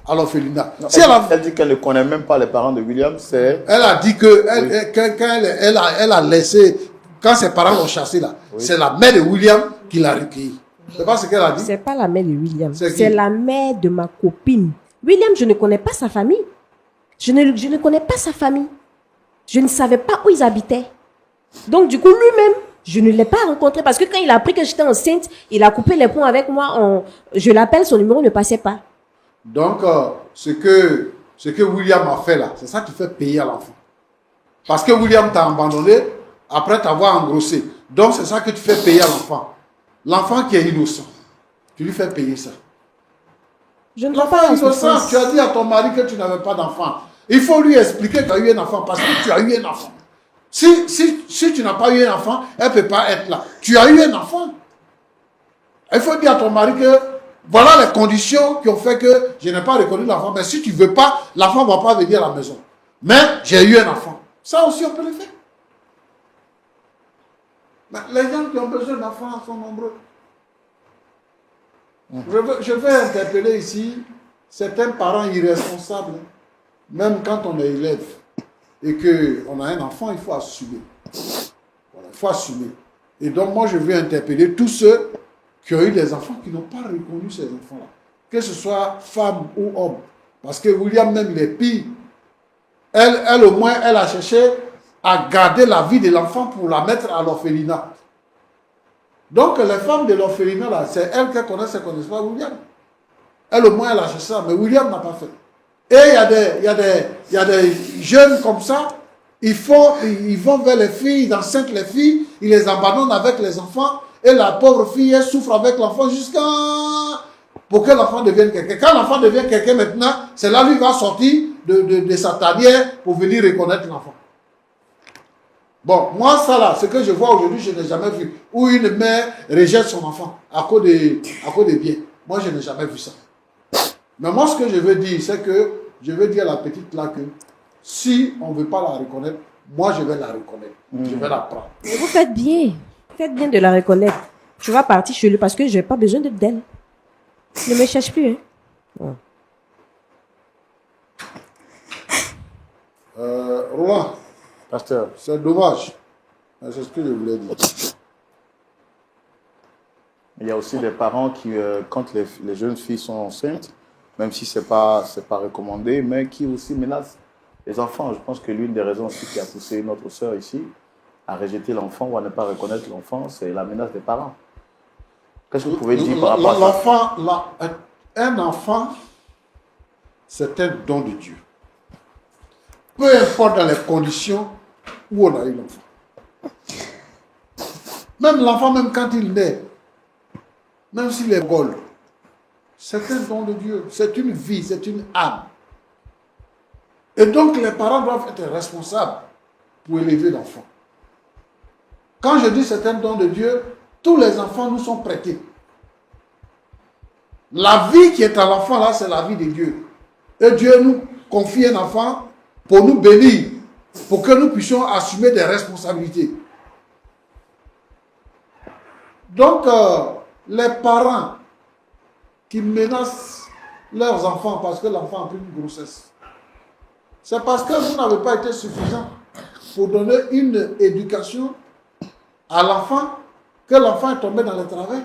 l'orphelinat. Si elle dit qu'elle ne connaît même pas les parents de William. Elle a dit que elle a laissé, quand ses parents l'ont chassé là, c'est la mère de William qui l'a recueilli. C'est pas ce qu'elle a dit. C'est pas la mère de William, c'est la mère de ma copine. William, je ne connais pas sa famille. Je ne connais pas sa famille. Je ne savais pas où ils habitaient. Donc, du coup, lui-même, je ne l'ai pas rencontré parce que quand il a appris que j'étais enceinte, il a coupé les ponts avec moi. Je l'appelle, son numéro ne passait pas. Donc, ce que William a fait là, c'est ça qui fait payer à l'enfant. Parce que William t'a abandonné après t'avoir engrossé. Donc, c'est ça que tu fais payer à l'enfant. L'enfant qui est innocent, tu lui fais payer ça. Je ne vois pas innocent. Tu as dit à ton mari que tu n'avais pas d'enfant. Il faut lui expliquer que tu as eu un enfant parce que tu as eu un enfant. Si tu n'as pas eu un enfant, elle ne peut pas être là. Tu as eu un enfant. Il faut dire à ton mari que voilà les conditions qui ont fait que je n'ai pas reconnu l'enfant. Mais si tu ne veux pas, l'enfant ne va pas venir à la maison. Mais j'ai eu un enfant. Ça aussi, on peut le faire. Mais les gens qui ont besoin d'enfants sont nombreux. Je veux interpeller ici certains parents irresponsables, même quand on est élève et qu'on a un enfant, il faut assumer. Voilà, il faut assumer. Et donc, moi, je veux interpeller tous ceux qui ont eu des enfants qui n'ont pas reconnu ces enfants-là, que ce soit femme ou homme. Parce que William, même, il est pire. Elle, au moins, elle a cherché à garder la vie de l'enfant pour la mettre à l'orphelinat. Donc, les femmes de l'orphelinat, là, c'est elles qui connaissent pas William. Elle, au moins, elle a cherché ça, mais William n'a pas fait. Et il y a des jeunes comme ça, ils vont vers les filles, ils enceintent les filles, ils les abandonnent avec les enfants, et la pauvre fille, elle souffre avec l'enfant jusqu'à pour que l'enfant devienne quelqu'un. Quand l'enfant devient quelqu'un maintenant, c'est là lui va sortir de sa tanière pour venir reconnaître l'enfant. Bon, moi, ça là, ce que je vois aujourd'hui, je n'ai jamais vu. Où une mère rejette son enfant à cause des biens. Moi, je n'ai jamais vu ça. Mais moi, ce que je veux dire, c'est que je veux dire à la petite là que si on ne veut pas la reconnaître, moi, je vais la reconnaître. Je vais la prendre. Mais vous faites bien. Vous faites bien de la reconnaître. Je vais partir chez lui parce que je n'ai pas besoin d'elle. Ne me cherche plus. Hein. Roland, Pasteur, c'est dommage. Mais c'est ce que je voulais dire. il y a aussi des parents qui, quand les jeunes filles sont enceintes, même si ce n'est pas recommandé, mais qui aussi menacent les enfants. Je pense que l'une des raisons aussi qui a poussé notre sœur ici à rejeter l'enfant ou à ne pas reconnaître l'enfant, c'est la menace des parents. Qu'est-ce que vous pouvez dire par rapport à ça? Un enfant, c'est un don de Dieu. Peu importe dans les conditions où on a eu l'enfant. Même l'enfant, même quand il naît, même s'il est gold, c'est un don de Dieu. C'est une vie, c'est une âme. Et donc les parents doivent être responsables pour élever l'enfant. Quand je dis c'est un don de Dieu, tous les enfants nous sont prêtés. La vie qui est à l'enfant là, c'est la vie de Dieu. Et Dieu nous confie un enfant pour nous bénir, pour que nous puissions assumer des responsabilités. Donc, les parents qui menacent leurs enfants parce que l'enfant a pris une grossesse, c'est parce que vous n'avez pas été suffisant pour donner une éducation à l'enfant, que l'enfant est tombé dans les travers.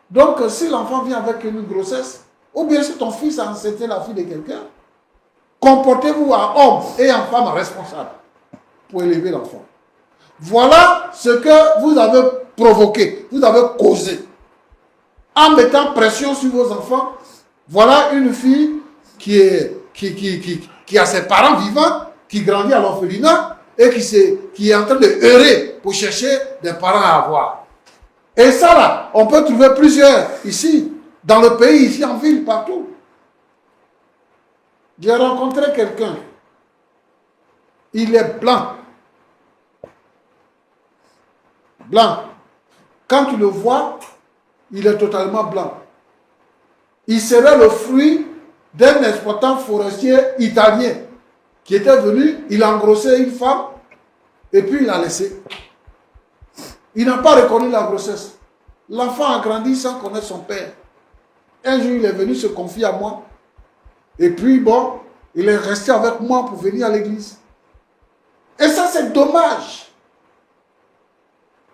Donc, si l'enfant vient avec une grossesse, ou bien si ton fils a enceinté la fille de quelqu'un, comportez-vous en homme et en femme responsable pour élever l'enfant. Voilà ce que vous avez provoqué, vous avez causé. En mettant pression sur vos enfants, voilà une fille qui a ses parents vivants, qui grandit à l'orphelinat et qui est en train de errer pour chercher des parents à avoir. Et ça là, on peut trouver plusieurs ici, dans le pays, ici en ville, partout. J'ai rencontré quelqu'un, il est blanc. Blanc. Quand tu le vois, il est totalement blanc. Il serait le fruit d'un exploitant forestier italien qui était venu, il a engrossé une femme et puis il l'a laissé. Il n'a pas reconnu la grossesse. L'enfant a grandi sans connaître son père. Un jour, il est venu se confier à moi. Et puis, bon, il est resté avec moi pour venir à l'église. Et ça, c'est dommage.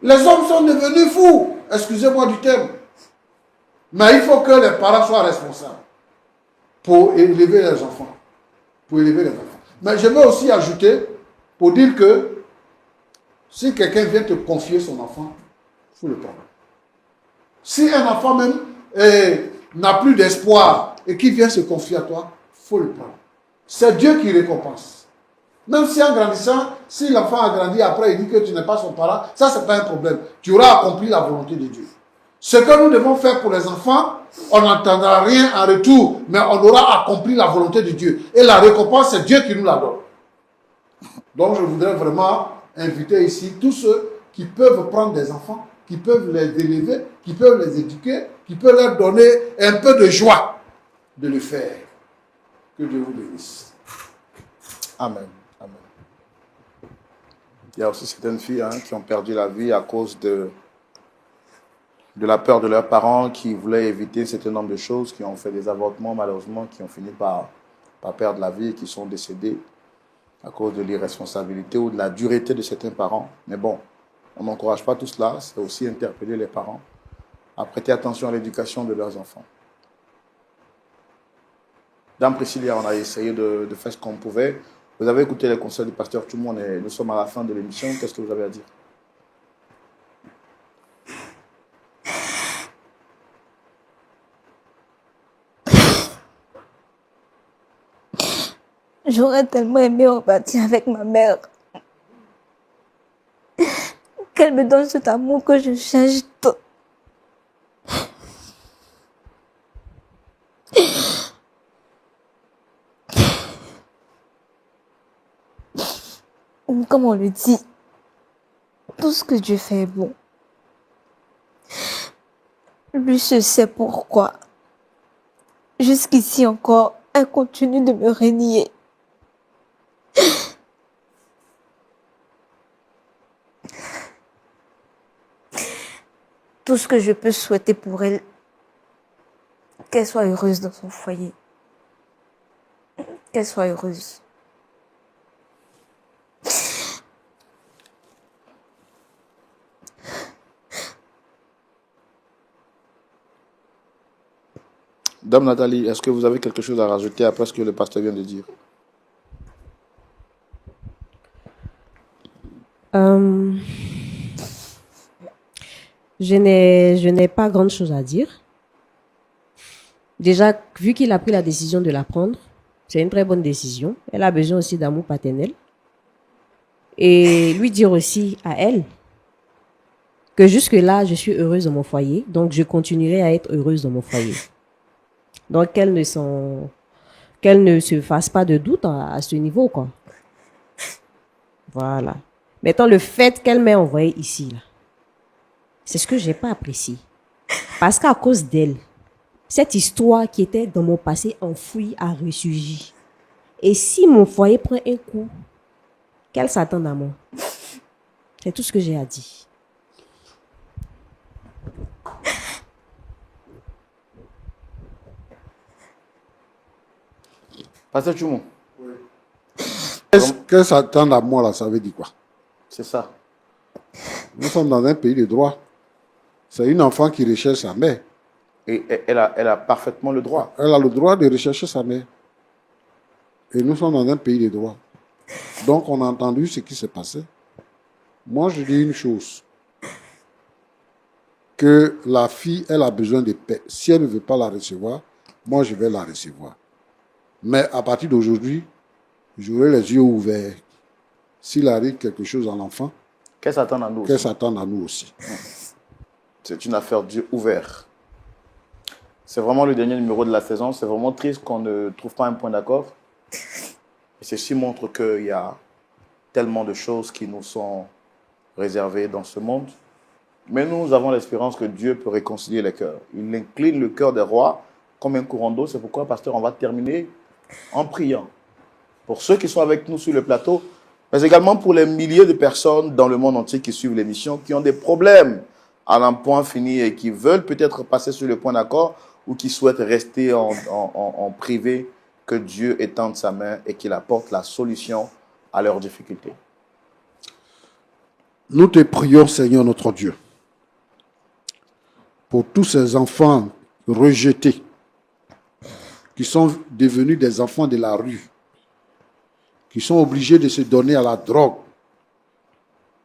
Les hommes sont devenus fous. Excusez-moi du terme. Mais il faut que les parents soient responsables pour élever les enfants. Pour élever les enfants. Mais je veux aussi ajouter, pour dire que si quelqu'un vient te confier son enfant, il faut le prendre. Si un enfant même n'a plus d'espoir et qui vient se confier à toi, il faut le prendre. C'est Dieu qui récompense. Même si en grandissant, si l'enfant a grandi après, il dit que tu n'es pas son parent, ça c'est pas un problème. Tu auras accompli la volonté de Dieu. Ce que nous devons faire pour les enfants, on n'entendra rien en retour, mais on aura accompli la volonté de Dieu. Et la récompense, c'est Dieu qui nous la donne. Donc je voudrais vraiment inviter ici tous ceux qui peuvent prendre des enfants, qui peuvent les élever, qui peuvent les éduquer, qui peuvent leur donner un peu de joie de le faire. Que Dieu vous bénisse. Amen. Amen. Il y a aussi certaines filles qui ont perdu la vie à cause de la peur de leurs parents, qui voulaient éviter un certain nombre de choses, qui ont fait des avortements malheureusement, qui ont fini par perdre la vie et qui sont décédés à cause de l'irresponsabilité ou de la dureté de certains parents. Mais bon, on n'encourage pas tout cela, c'est aussi interpeller les parents à prêter attention à l'éducation de leurs enfants. Dame Priscilla, on a essayé de faire ce qu'on pouvait. Vous avez écouté les conseils du pasteur tout le monde et nous sommes à la fin de l'émission. Qu'est-ce que vous avez à dire? J'aurais tellement aimé repartir avec ma mère. Qu'elle me donne cet amour que je cherche tant. Comme on le dit, tout ce que Dieu fait est bon. Lui seul sait pourquoi. Jusqu'ici encore, elle continue de me renier. Tout ce que je peux souhaiter pour elle, qu'elle soit heureuse dans son foyer. Qu'elle soit heureuse. Dame Nathalie, est-ce que vous avez quelque chose à rajouter après ce que le pasteur vient de dire? Je n'ai pas grande chose à dire. Déjà, vu qu'il a pris la décision de la prendre, c'est une très bonne décision. Elle a besoin aussi d'amour paternel. Et lui dire aussi à elle que jusque-là, je suis heureuse dans mon foyer, donc je continuerai à être heureuse dans mon foyer. Donc, qu'elle ne se fasse pas de doute à ce niveau, quoi. Voilà. Maintenant, le fait qu'elle m'ait envoyé ici, là, c'est ce que j'ai pas apprécié. Parce qu'à cause d'elle, cette histoire qui était dans mon passé enfouie a ressurgi. Et si mon foyer prend un coup, qu'elle s'attende à moi. C'est tout ce que j'ai à dire. Pasteur Tchoumou. Qu'elle s'attend à moi, là, ça veut dire quoi? C'est ça. Nous sommes dans un pays de droit. C'est une enfant qui recherche sa mère. Et elle a parfaitement le droit. Elle a le droit de rechercher sa mère. Et nous sommes dans un pays de droit. Donc, on a entendu ce qui s'est passé. Moi, je dis une chose. Que la fille, elle a besoin de paix. Si elle ne veut pas la recevoir, moi, je vais la recevoir. Mais à partir d'aujourd'hui, j'aurai les yeux ouverts. S'il arrive quelque chose à l'enfant, Qu'elle s'attend à nous qu'elle aussi. s'attende à nous aussi. C'est une affaire Dieu ouvert. C'est vraiment le dernier numéro de la saison. C'est vraiment triste qu'on ne trouve pas un point d'accord. Et ceci montre qu'il y a tellement de choses qui nous sont réservées dans ce monde. Mais nous avons l'espérance que Dieu peut réconcilier les cœurs. Il incline le cœur des rois comme un courant d'eau. C'est pourquoi, pasteur, on va terminer en priant. Pour ceux qui sont avec nous sur le plateau, mais également pour les milliers de personnes dans le monde entier qui suivent l'émission, qui ont des problèmes à un point fini et qui veulent peut-être passer sur le point d'accord ou qui souhaitent rester en privé, que Dieu étende sa main et qu'il apporte la solution à leurs difficultés. Nous te prions, Seigneur notre Dieu, pour tous ces enfants rejetés, qui sont devenus des enfants de la rue, qui sont obligés de se donner à la drogue,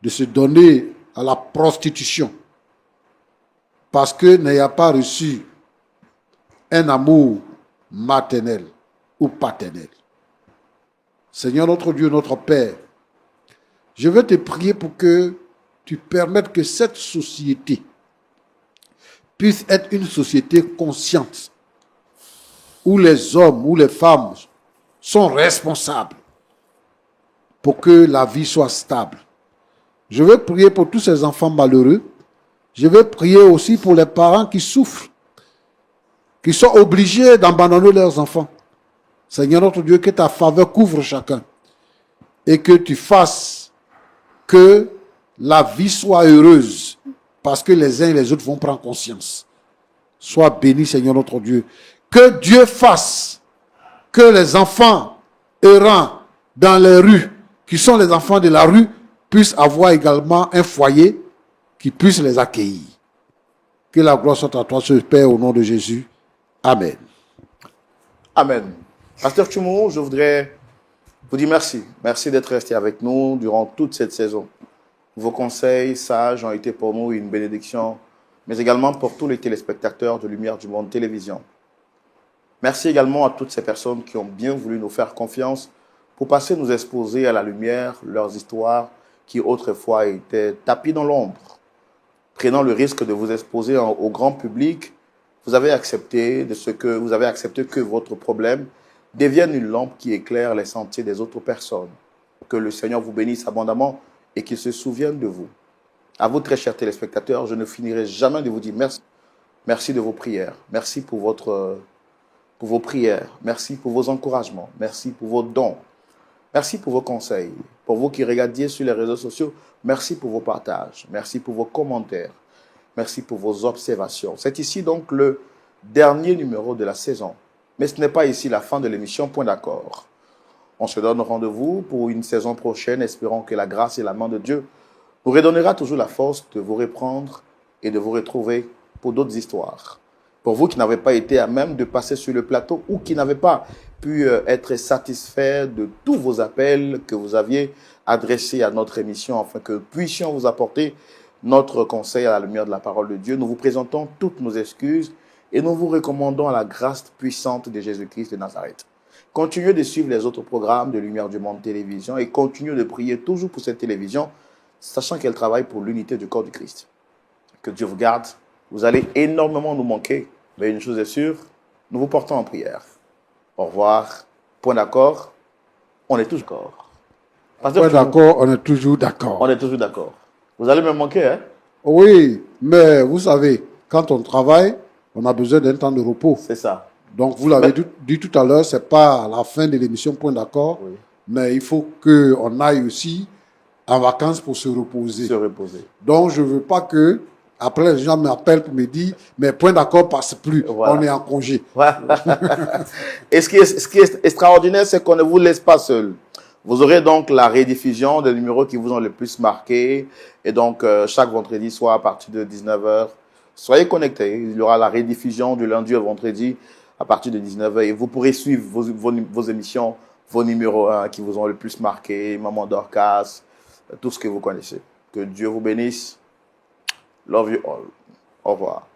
de se donner à la prostitution, parce que n'ayant pas reçu un amour maternel ou paternel. Seigneur notre Dieu, notre Père, je veux te prier pour que tu permettes que cette société puisse être une société consciente, où les hommes ou les femmes sont responsables pour que la vie soit stable. Je veux prier pour tous ces enfants malheureux. Je veux prier aussi pour les parents qui souffrent, qui sont obligés d'abandonner leurs enfants. Seigneur notre Dieu, que ta faveur couvre chacun et que tu fasses que la vie soit heureuse, parce que les uns et les autres vont prendre conscience. Sois béni, Seigneur notre Dieu. Que Dieu fasse que les enfants errants dans les rues, qui sont les enfants de la rue, puissent avoir également un foyer qui puisse les accueillir. Que la gloire soit à toi, ce Père, au nom de Jésus. Amen. Amen. Pasteur Tchoumo, je voudrais vous dire merci. Merci d'être resté avec nous durant toute cette saison. Vos conseils sages ont été pour nous une bénédiction, mais également pour tous les téléspectateurs de Lumière du Monde Télévision. Merci également à toutes ces personnes qui ont bien voulu nous faire confiance pour passer nous exposer à la lumière leurs histoires qui autrefois étaient tapies dans l'ombre. Prenant le risque de vous exposer au grand public, vous avez accepté que votre problème devienne une lampe qui éclaire les sentiers des autres personnes. Que le Seigneur vous bénisse abondamment et qu'il se souvienne de vous. À vous, très chers téléspectateurs, je ne finirai jamais de vous dire merci. Merci de vos prières. Merci pour vos prières. Merci pour vos encouragements. Merci pour vos dons. Merci pour vos conseils. Pour vous qui regardiez sur les réseaux sociaux, merci pour vos partages. Merci pour vos commentaires. Merci pour vos observations. C'est ici donc le dernier numéro de la saison. Mais ce n'est pas ici la fin de l'émission Point d'accord. On se donne rendez-vous pour une saison prochaine, espérant que la grâce et la main de Dieu nous redonnera toujours la force de vous reprendre et de vous retrouver pour d'autres histoires. Pour vous qui n'avez pas été à même de passer sur le plateau ou qui n'avez pas pu être satisfait de tous vos appels que vous aviez adressés à notre émission afin que puissions vous apporter notre conseil à la lumière de la parole de Dieu, nous vous présentons toutes nos excuses et nous vous recommandons à la grâce puissante de Jésus-Christ de Nazareth. Continuez de suivre les autres programmes de Lumière du Monde Télévision et continuez de prier toujours pour cette télévision, sachant qu'elle travaille pour l'unité du corps du Christ. Que Dieu vous garde. Vous allez énormément nous manquer, mais une chose est sûre, nous vous portons en prière. Au revoir. Point d'accord. On est toujours d'accord. Point d'accord, on est toujours d'accord. On est toujours d'accord. Vous allez me manquer, hein? Oui, mais vous savez, quand on travaille, on a besoin d'un temps de repos. C'est ça. Donc, vous l'avez dit tout à l'heure, c'est pas à la fin de l'émission Point d'accord, oui. Mais il faut qu'on aille aussi en vacances pour se reposer. Se reposer. Donc, je veux pas que après, les gens m'appellent pour me dire, mais Point d'accord passe plus, voilà. On est en congé. Voilà. Et ce qui est extraordinaire, c'est qu'on ne vous laisse pas seul. Vous aurez donc la rediffusion des numéros qui vous ont le plus marqué. Et donc, chaque vendredi soir à partir de 19h, soyez connectés. Il y aura la rediffusion du lundi au vendredi à partir de 19h. Et vous pourrez suivre vos émissions, vos numéros 1 qui vous ont le plus marqué, Maman Dorcas, tout ce que vous connaissez. Que Dieu vous bénisse. Love you all. Au revoir.